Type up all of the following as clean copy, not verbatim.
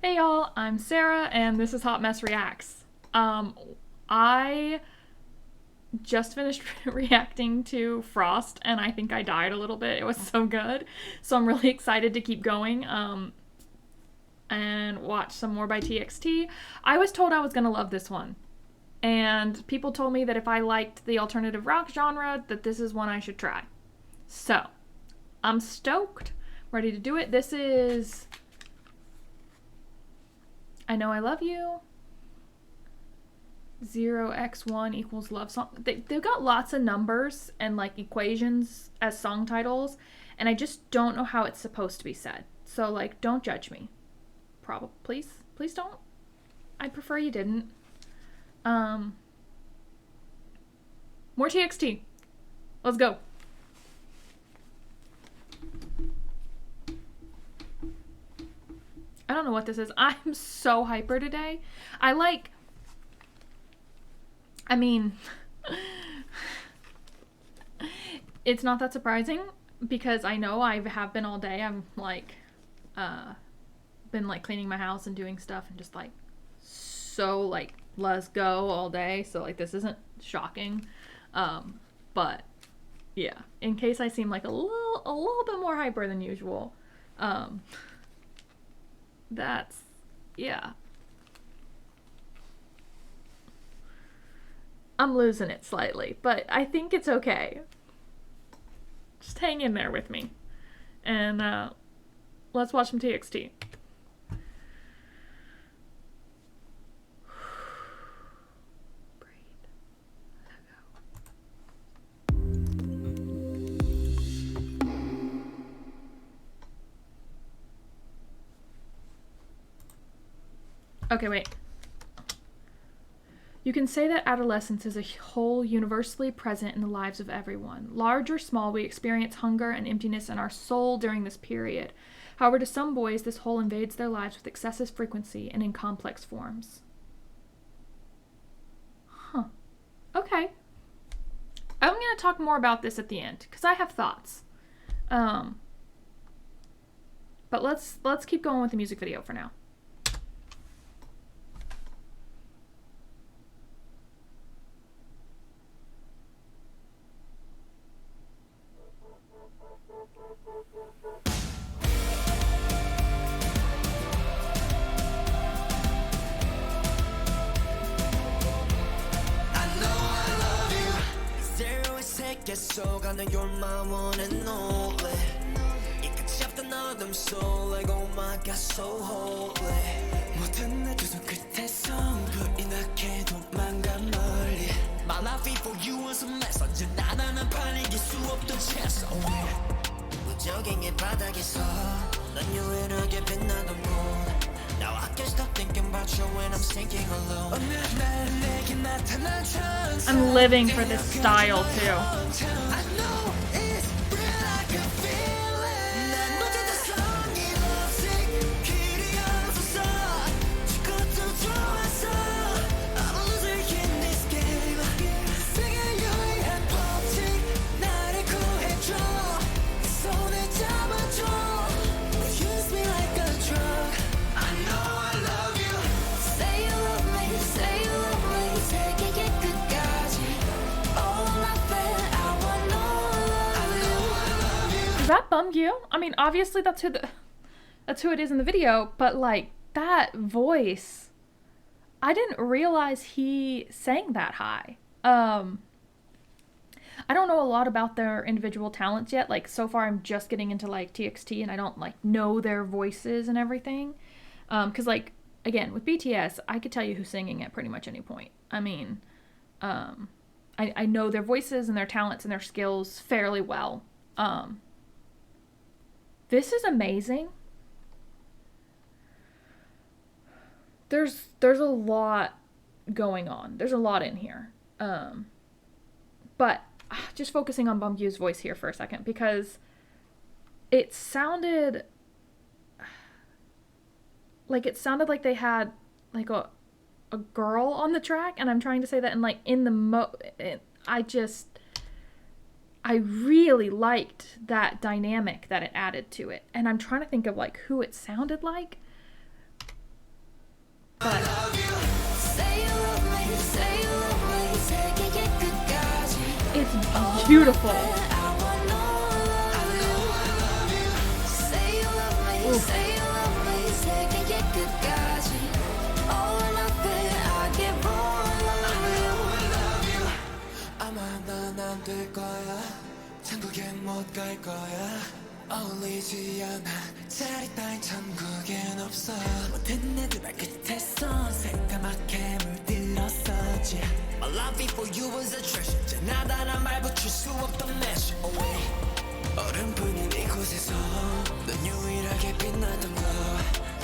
Hey y'all, I'm Sarah and this is Hot Mess Reacts. I just finished reacting to Frost and I think I died a little bit. It was so good. So I'm really excited to keep going and watch some more by TXT. I was told I was going to love this one. And people told me that if I liked the alternative rock genre, that this is one I should try. So, I'm stoked. Ready to do it. This is I Know I Love You. 0x1 equals love song. They've got lots of numbers and like equations as song titles, and I just don't know how it's supposed to be said. So like, don't judge me. Please don't. I'd prefer you didn't. More TXT. Let's go. I don't know what this is. I'm so hyper today. It's not that surprising because I know I have been all day. I'm like, been like cleaning my house and doing stuff and just like, so like, let's go all day. So like, this isn't shocking. But yeah, in case I seem like a little bit more hyper than usual, that's, yeah. I'm losing it slightly, but I think it's okay. Just hang in there with me. And let's watch some TXT. Okay, wait. You can say that adolescence is a whole universally present in the lives of everyone. Large or small, we experience hunger and emptiness in our soul during this period. However, to some boys, this hole invades their lives with excessive frequency and in complex forms. Huh. Okay. I'm going to talk more about this at the end, because I have thoughts. But let's keep going with the music video for now. 속아는 you're my one and only 이 끝이 없던 어둠 속 like oh my god so holy 모든 내 두 손 끝에서 불이 나게 도망가 멀리 My life for you was a mess 언제나 나는 팔리기 수 없던 채소 무적행의 바닥에서 넌 유일하게 빛나던 곳 Now I can't stop thinking about you when I'm sinking alone I'm living for this style too. That bummed you? I mean, obviously that's who it is in the video, but like that voice, I didn't realize he sang that high. I don't know a lot about their individual talents yet. Like so far I'm just getting into like TXT and I don't like know their voices and everything. 'Cause like again, with BTS, I could tell you who's singing at pretty much any point. I mean, I know their voices and their talents and their skills fairly well. This is amazing. There's a lot going on. There's a lot in here. But just focusing on Bumgyu's voice here for a second because it sounded like they had like a girl on the track, and I'm trying to say that in like in the I really liked that dynamic that it added to it. And I'm trying to think of like who it sounded like. But it's beautiful. 아마 난 안 될 거야. 천국엔 못 갈 거야. 어울리지 않아. 자리 따윈 천국엔 없어. 모든 애들 발끝에서 새까맣게 물들었었지. My love for you was a treasure. 나다란 말 붙일 수 없던 measure. Away. 얼음뿐인 이곳에서 넌 유일하게 빛나던 거.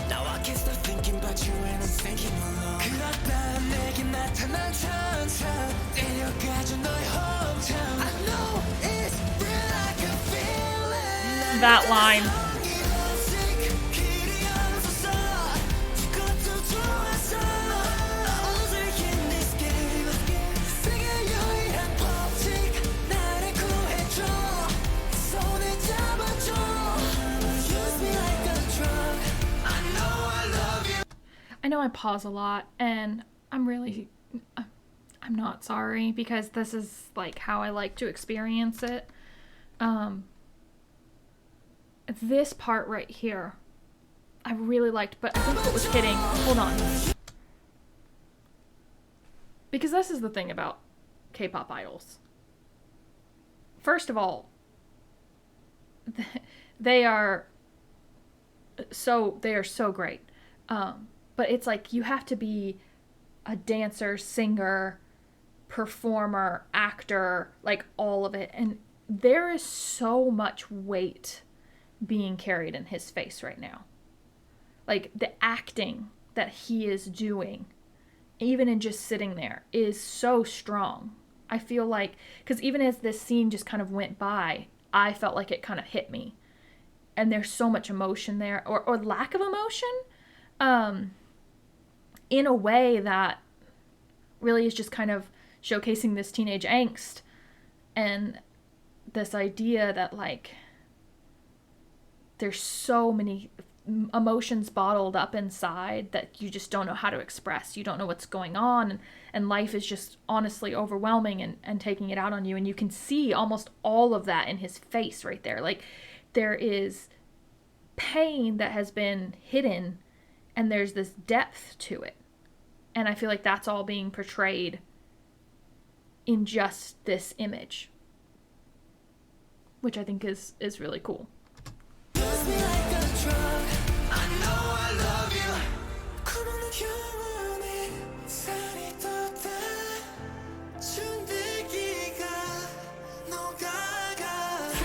Now I can't stop thinking about you and I'm thinking alone. 그렇다 내게 나타난 천천 데려가줘 너의 hometown. I know it's real like a feeling. That line. I know I pause a lot, and I'm not sorry, because this is like how I like to experience it. This part right here, I really liked, but I think what was hitting, hold on. Because this is the thing about K-pop idols. First of all, they are so great. But it's like you have to be a dancer, singer, performer, actor, like all of it. And there is so much weight being carried in his face right now. Like the acting that he is doing, even in just sitting there, is so strong. I feel like, because even as this scene just kind of went by, I felt like it kind of hit me. And there's so much emotion there, or lack of emotion. In a way that really is just kind of showcasing this teenage angst and this idea that like there's so many emotions bottled up inside that you just don't know how to express. You don't know what's going on, and life is just honestly overwhelming and taking it out on you. And you can see almost all of that in his face right there. Like there is pain that has been hidden, and there's this depth to it. And I feel like that's all being portrayed in just this image, which I think is really cool.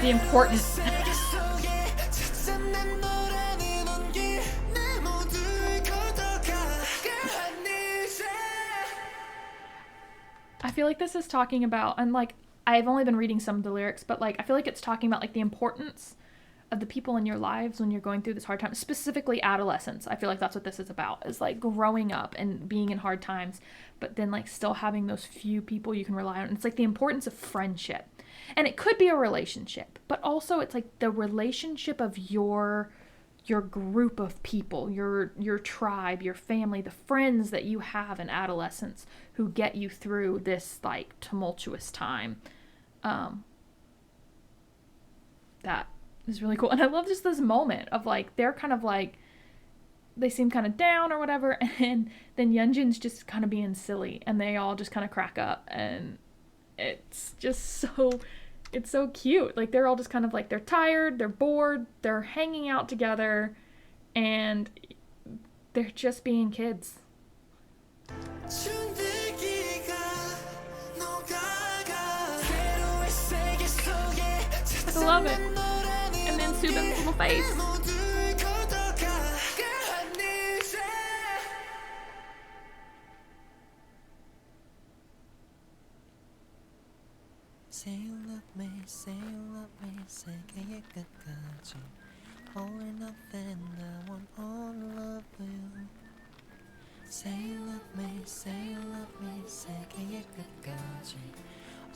The importance. I feel like this is talking about, and like I've only been reading some of the lyrics, but like I feel like it's talking about like the importance of the people in your lives when you're going through this hard time, specifically adolescence. I feel like that's what this is about, is like growing up and being in hard times, but then like still having those few people you can rely on. It's like the importance of friendship. And it could be a relationship, but also it's like the relationship of your group of people, your tribe, your family, the friends that you have in adolescence who get you through this like tumultuous time. That is really cool. And I love just this moment of like, they're kind of like, they seem kind of down or whatever, and then Yeonjun's just kind of being silly, and they all just kind of crack up, and it's just it's so cute. Like they're all just kind of like, they're tired, they're bored, they're hanging out together, and they're just being kids. I love it. And then Subin's little face. Say you love me, say you love me, 세계의 끝까지. All or nothing, I want all of you. Say you love me, say you love me, 세계의 끝까지.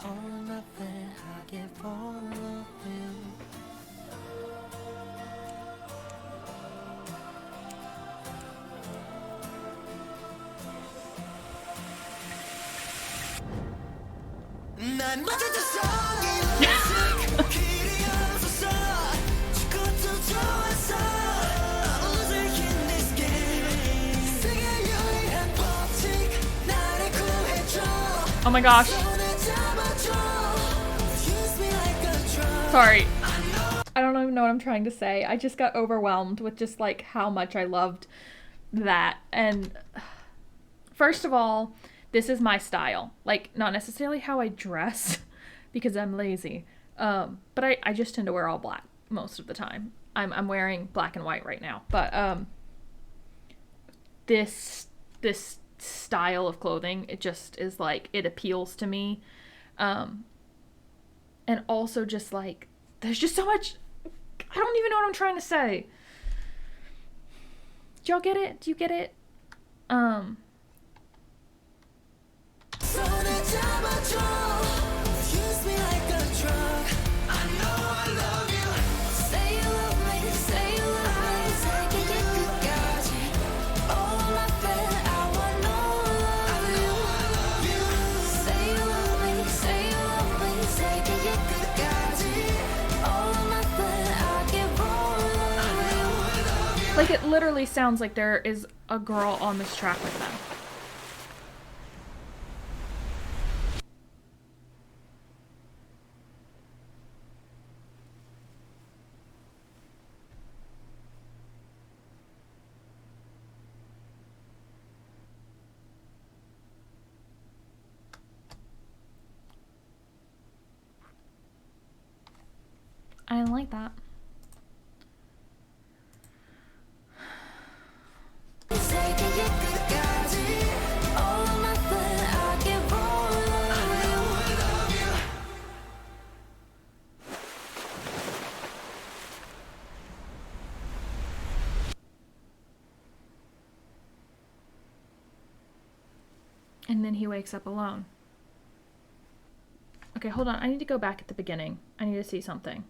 All or nothing, I give all of you. Oh my gosh. Sorry. I don't even know what I'm trying to say. I just got overwhelmed with just like how much I loved that. And first of all, this is my style. Like, not necessarily how I dress because I'm lazy. But I just tend to wear all black most of the time. I'm wearing black and white right now. But this style of clothing, it just is like, it appeals to me. And also just like, there's just so much, I don't even know what I'm trying to say. Do y'all get it? Do you get it? Like, it literally sounds like there is a girl on this track with them. I didn't like that. And then he wakes up alone. Okay, hold on. I need to go back at the beginning. I need to see something.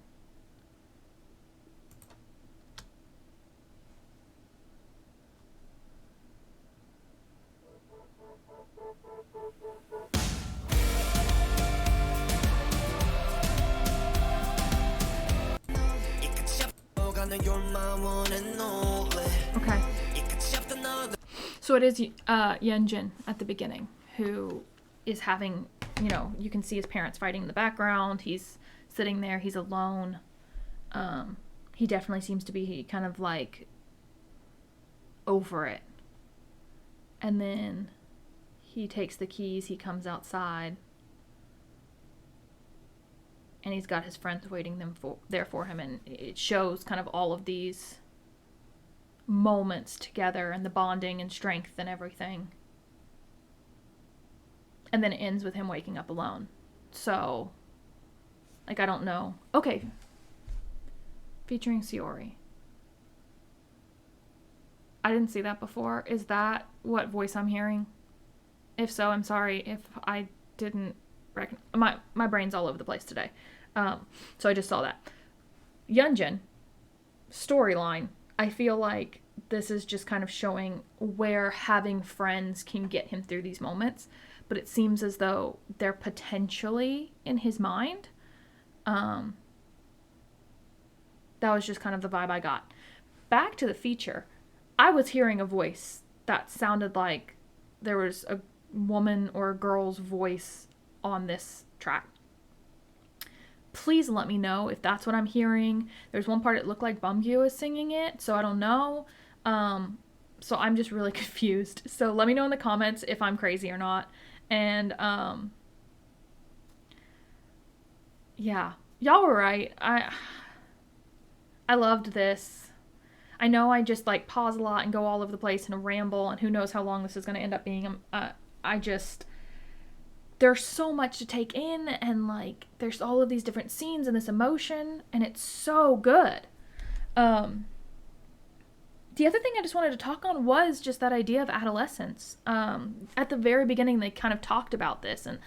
Okay. So it is Yunjin at the beginning who is having, you know, you can see his parents fighting in the background. He's sitting there. He's alone. He definitely seems to be kind of like over it. And then he takes the keys. He comes outside. And he's got his friends waiting there for him. And it shows kind of all of these moments together and the bonding and strength and everything. And then it ends with him waking up alone. So, like, I don't know. Okay. Featuring Seori. I didn't see that before. Is that what voice I'm hearing? If so, I'm sorry if I didn't recognize. My brain's all over the place today. So I just saw that. Yunjin, storyline. I feel like this is just kind of showing where having friends can get him through these moments. But it seems as though they're potentially in his mind. That was just kind of the vibe I got. Back to the feature. I was hearing a voice that sounded like there was a woman or a girl's voice on this track. Please let me know if that's what I'm hearing. There's one part it looked like Bumgyu is singing it, so I don't know. So I'm just really confused. So let me know in the comments if I'm crazy or not. And yeah, y'all were right. I loved this. I know I just like pause a lot and go all over the place and ramble, and who knows how long this is going to end up being. There's so much to take in, and like there's all of these different scenes and this emotion, and it's so good. The other thing I just wanted to talk on was just that idea of adolescence. At the very beginning, they kind of talked about this and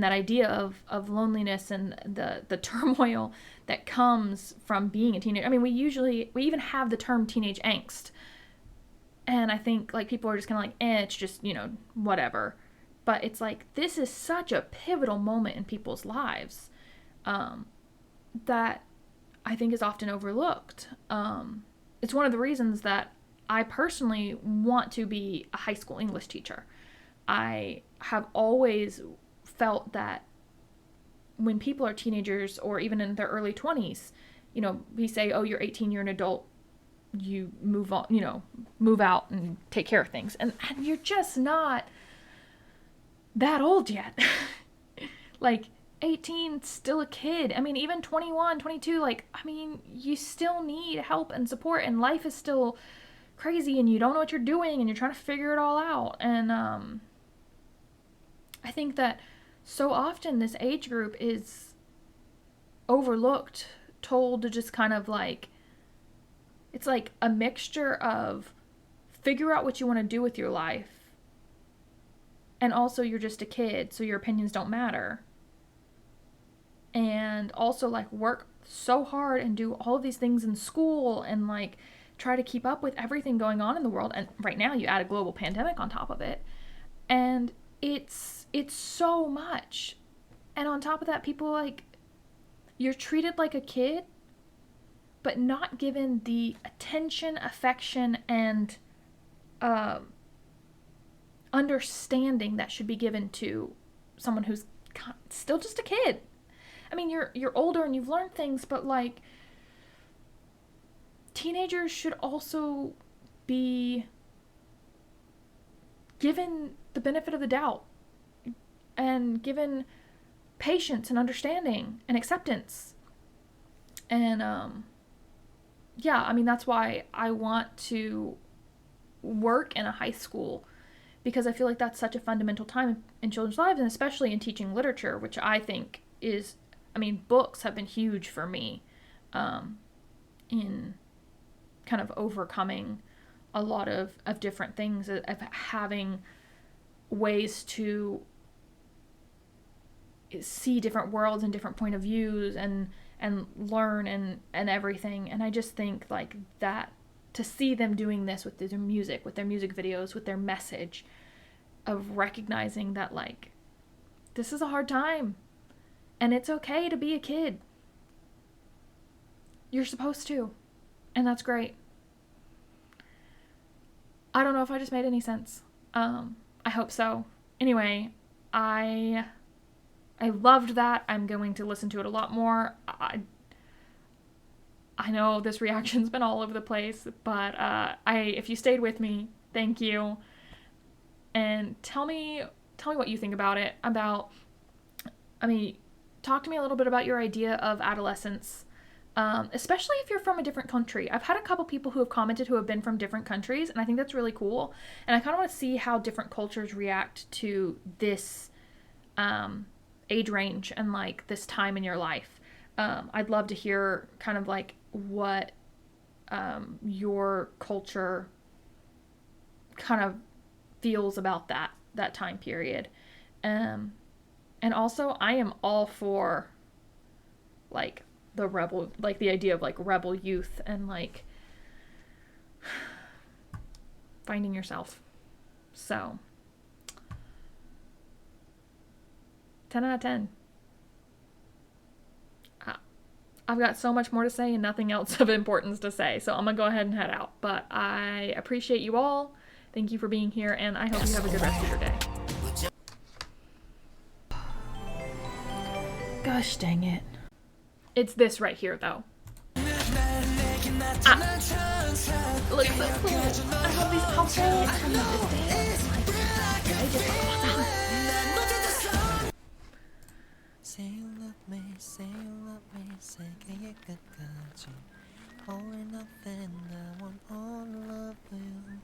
that idea of loneliness and the turmoil that comes from being a teenager. I mean, we even have the term teenage angst. And I think like people are just kind of like, it's just, whatever. But it's like, this is such a pivotal moment in people's lives that I think is often overlooked. It's one of the reasons that I personally want to be a high school English teacher. I have always felt that when people are teenagers or even in their early 20s, you know, we say, oh, you're 18, you're an adult, you move on, you know, move out and take care of things. And you're just not that old yet. Like, 18, still a kid. I mean, even 21, 22, like, I mean, you still need help and support, and life is still crazy, and you don't know what you're doing, and you're trying to figure it all out. And I think that so often this age group is overlooked, told to just kind of like, it's like a mixture of figure out what you want to do with your life, and also you're just a kid, so your opinions don't matter. And also like work so hard and do all of these things in school and like try to keep up with everything going on in the world. And right now you add a global pandemic on top of it. And it's so much. And on top of that, people like, you're treated like a kid, but not given the attention, affection, and understanding that should be given to someone who's still just a kid. I mean, you're older and you've learned things, but like, teenagers should also be given the benefit of the doubt and given patience and understanding and acceptance. And yeah, I mean, that's why I want to work in a high school, because I feel like that's such a fundamental time in children's lives, and especially in teaching literature, which I think is, I mean, books have been huge for me in kind of overcoming a lot of different things, of having ways to see different worlds and different point of views and learn and everything. And I just think like that, to see them doing this with their music videos, with their message of recognizing that like, this is a hard time and it's okay to be a kid. You're supposed to. And that's great. I don't know if I just made any sense. I hope so. Anyway, I loved that. I'm going to listen to it a lot more. I know this reaction's been all over the place, but if you stayed with me, thank you. And tell me what you think about it. Talk to me a little bit about your idea of adolescence, especially if you're from a different country. I've had a couple people who have commented who have been from different countries, and I think that's really cool. And I kind of want to see how different cultures react to this age range and like this time in your life. I'd love to hear kind of like what your culture kind of feels about that time period. And also, I am all for like the rebel, like the idea of like rebel youth and like finding yourself. So 10 out of 10. I've got so much more to say and nothing else of importance to say, so I'm gonna go ahead and head out. But I appreciate you all. Thank you for being here, and I hope you have a good rest of your day. Gosh dang it. It's this right here, though. Look so cool. I have these outfits from this dance. I just Say you love me, say you love me, 세계의 끝까지 All or nothing, I want all love you.